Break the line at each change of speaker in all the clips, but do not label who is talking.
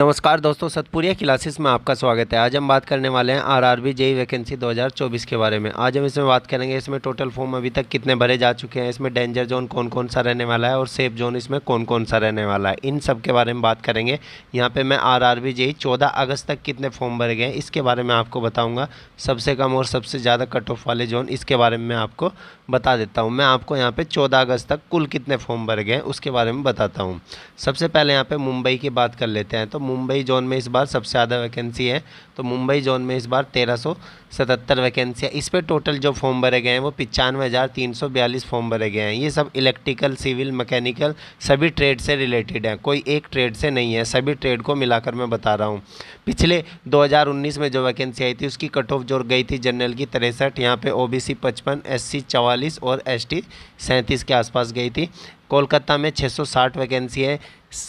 नमस्कार दोस्तों, सतपुरिया क्लासेस में आपका स्वागत है। आज हम बात करने वाले हैं आरआरबी जेईई वैकेंसी 2024 के बारे में। आज हम इसमें बात करेंगे इसमें टोटल फॉर्म अभी तक कितने भरे जा चुके हैं, इसमें डेंजर जोन कौन कौन सा रहने वाला है और सेफ जोन इसमें कौन कौन सा रहने वाला है, इन सब के बारे में बात करेंगे। यहाँ पे मैं आरआरबी जेईई 14 अगस्त तक कितने फॉर्म भरे गए इसके बारे में आपको बताऊँगा। सबसे कम और सबसे ज़्यादा कट ऑफ वाले जोन इसके बारे में मैं आपको बता देता हूँ। मैं आपको यहाँ पे 14 अगस्त तक कुल कितने फॉर्म भरे गए उसके बारे में बताता हूँ। सबसे पहले यहाँ पे मुंबई की बात कर लेते हैं। तो मुंबई जोन में इस बार सबसे ज़्यादा वैकेंसी है। तो मुंबई जोन में इस बार 1377 वैकेंसी है। इस पे टोटल जो फॉर्म भरे गए हैं वो 95,342 फॉर्म भरे गए हैं। ये सब इलेक्ट्रिकल, सिविल, मैकेनिकल सभी ट्रेड से रिलेटेड है, कोई एक ट्रेड से नहीं है, सभी ट्रेड को मिलाकर मैं बता रहा हूँ। पिछले 2019 में जो वैकेंसी आई थी उसकी कट ऑफ जो गई थी जनरल की 63, यहाँ पे ओबीसी 55, एससी 44 और एसटी 37 के आसपास गई थी। कोलकाता में 660 वैकेंसी है।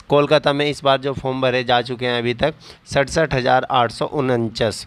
कोलकाता में इस बार जो फॉर्म भरे जा चुके हैं अभी तक 67,849।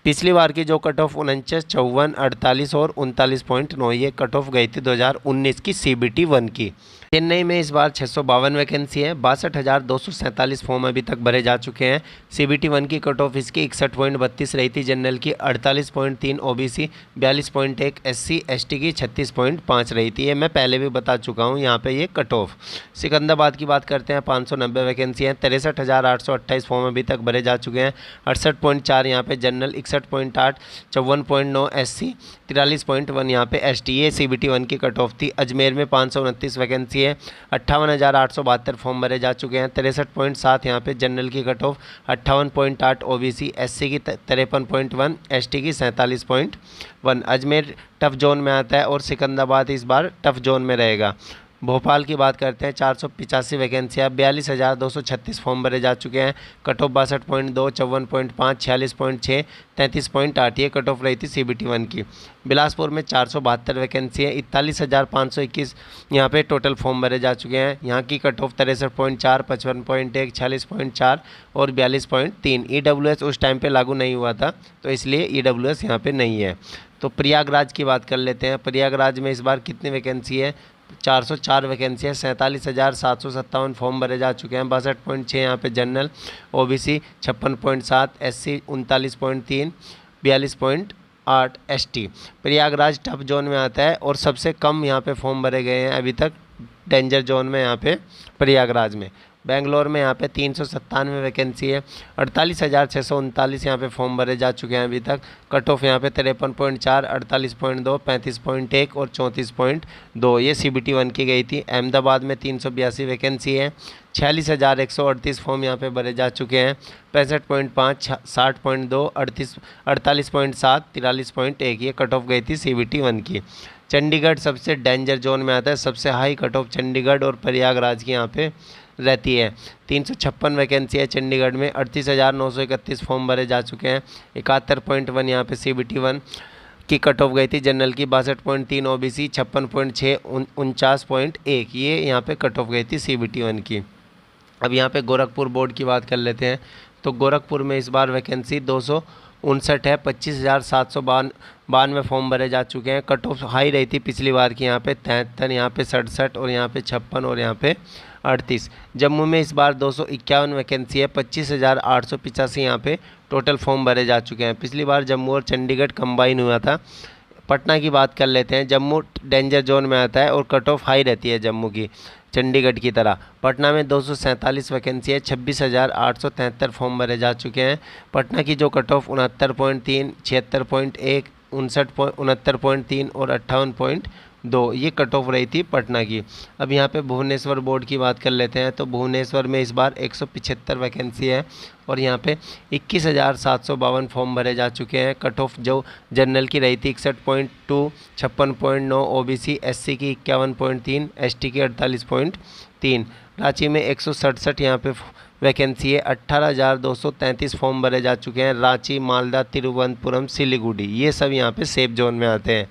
पिछली बार की जो कट ऑफ 49, 54, 48 और 39.9 ये कट ऑफ गई थी 2019 की CBT 1 की। चेन्नई में इस बार 652 वैकेंसी है। 62,247 फॉर्म अभी तक भरे जा चुके हैं। CBT 1 की कट ऑफ इसकी 61.32 रही थी, जनरल की 48.3, ओबीसी 42.1, एससी एसटी की 36.5 रही थी। ये मैं पहले भी बता चुका हूँ यहाँ पे ये कट ऑफ। सिकंदराबाद की बात करते हैं, 590 वैकेंसी हैं। 63,828 फॉर्म अभी तक भरे जा चुके हैं। 68.4 यहाँ पे जनरल, 61.8, 54.9 एससी, 43.1 यहाँ पे एसटी। ये CBT 1 की कट ऑफ थी। अजमेर में 529 वैकेंसी है। 58,872 फॉर्म भरे जा चुके हैं। 63.7 यहाँ पे जनरल की कट ऑफ, 58.8 ओबीसी, एससी की 53.1, एसटी की 47.1। अजमेर टफ जोन में आता है और सिकंदराबाद इस बार टफ जोन में रहेगा। भोपाल की बात करते हैं, 485 वैकेंसियाँ, 42,236 फॉर्म भरे जा चुके हैं। कट ऑफ 62.2, 54.5, 46.6, 33.8 ये कट ऑफ रही थी CBT 1 की। बिलासपुर में 472 वैकेंसी है। 41,521 यहाँ पे टोटल फॉर्म भरे जा चुके हैं। यहाँ की कट ऑफ 63.4, 55.1, 46.4 और 42.3। EWS उस टाइम पे लागू नहीं हुआ था तो इसलिए EWS यहाँ पे नहीं है। तो प्रयागराज की बात कर लेते हैं। प्रयागराज में इस बार कितनी वैकेंसी है? 404 वैकेंसी है। 47,757 फॉर्म भरे जा चुके हैं। 62.6 यहाँ पे general, OBC 56.7, SC 39.3, 42.8 ST. Prayagraj tough zone में आता है और सबसे कम यहाँ पे फॉर्म भरे गए हैं अभी तक डेंजर जोन में यहाँ पे प्रयागराज में। बेंगलोर में यहाँ पे 397 वैकेंसी है। 48,639 यहाँ पे फॉर्म भरे जा चुके हैं अभी तक। कट ऑफ यहाँ पे 53.4, 48.2, 35.1 और 34.2 ये CBT 1 की गई थी। अहमदाबाद में 382 वैकेंसी है। 46,138 फॉर्म यहाँ पे भरे जा चुके हैं। 65.5, 60.2, 48.7, 43.1 ये कट ऑफ गई थी CBT 1 की। चंडीगढ़ सबसे डेंजर जोन में आता है। सबसे हाई कट ऑफ चंडीगढ़ और प्रयागराज की यहाँ पे रहती है। 356 वैकेंसी है चंडीगढ़ में। 38,931 फॉर्म भरे जा चुके हैं। 71.1 यहाँ पे CBT 1 की कट ऑफ गई थी। जनरल की 62.3, ओबीसी 56.6, 49.1 ये यहाँ पे कट ऑफ गई थी CBT 1 की। अब यहाँ पे गोरखपुर बोर्ड की बात कर लेते हैं। तो गोरखपुर में इस बार वैकेंसी 259 है। 25,792 फॉर्म भरे जा चुके हैं। कट ऑफ हाई रही थी पिछली बार की, यहाँ पे 73, यहाँ पे 67 और यहाँ पे 56 और यहाँ पे 38। जम्मू में इस बार 251 वैकेंसी है। 25,885 यहाँ पे टोटल फॉर्म भरे जा चुके हैं। पिछली बार जम्मू और चंडीगढ़ कंबाइन हुआ था। पटना की बात कर लेते हैं। जम्मू डेंजर जोन में आता है और कट ऑफ हाई रहती है जम्मू की, चंडीगढ़ की तरह। पटना में 247 वैकेंसी है। 26,873 फॉर्म भरे जा चुके हैं। पटना की जो कट ऑफ 69.3, 76.1, 69.3 और 58.2 ये कट ऑफ रही थी पटना की। अब यहाँ पे भुवनेश्वर बोर्ड की बात कर लेते हैं। तो भुवनेश्वर में इस बार 175 वैकेंसी है और यहाँ पे 21,752 फॉर्म भरे जा चुके हैं। कट ऑफ जो जनरल की रही थी 61.2, 56.9, ओबीसी एससी की 51.3, एसटी की 48.3। रांची में 167 यहाँ पे वैकेंसी है। 18,233 फॉर्म भरे जा चुके हैं। रांची, मालदा, तिरुवनंतपुरम, सिलीगुड़ी ये सब यहाँ पे सेफ जोन में आते हैं।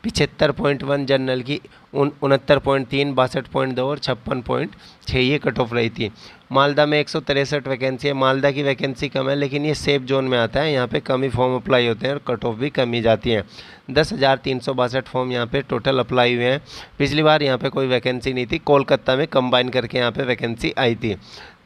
75.1 जनरल की, 69.3, 62.2 और 56.6 ये कट ऑफ रही थी। मालदा में 163 वैकेंसी है। मालदा की वैकेंसी कम है लेकिन ये सेफ जोन में आता है, यहाँ पे कम ही फॉर्म अप्लाई होते हैं और कट ऑफ भी कम ही जाती है। 10,362 फॉर्म यहाँ पे टोटल अप्लाई हुए हैं। पिछली बार यहाँ पे कोई वैकेंसी नहीं थी, कोलकाता में कंबाइन करके यहाँ पे वैकेंसी आई थी।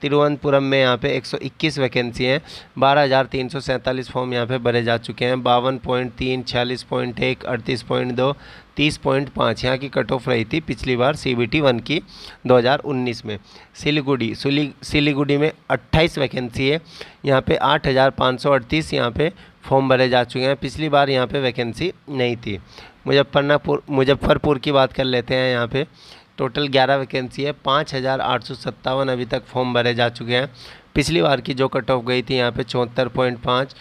तिरुवनंतपुरम में यहाँ पे 121 वैकेंसी हैं, 12,347 फॉर्म यहाँ पे भरे जा चुके हैं। 52.3, 46.1, 38.2, 30.5 यहाँ की कट ऑफ रही थी पिछली बार CBT 1 की 2019 में। सिलीगुड़ी में 28 वैकेंसी है, यहाँ पे 8,538 यहाँ पे फॉर्म भरे जा चुके हैं। पिछली बार यहाँ पे वैकेंसी नहीं थी। मुजफ्फरपुर की बात कर लेते हैं। यहाँ पे टोटल 11 वैकेंसी है, 5,857 अभी तक फॉर्म भरे जा चुके हैं। पिछली बार की जो कट ऑफ गई थी यहाँ पे 74.5,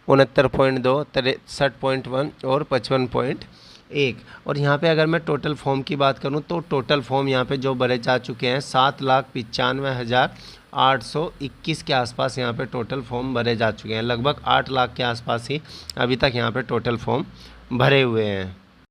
69.2, 63.1 और 55.1। और यहाँ पे अगर मैं टोटल फॉर्म की बात करूँ तो टोटल फॉर्म यहाँ पे जो भरे जा चुके हैं 7,95,821 के आसपास यहाँ पे टोटल फॉर्म भरे जा चुके हैं। लगभग 8 लाख के आसपास ही अभी तक यहाँ पे टोटल फॉर्म भरे हुए हैं।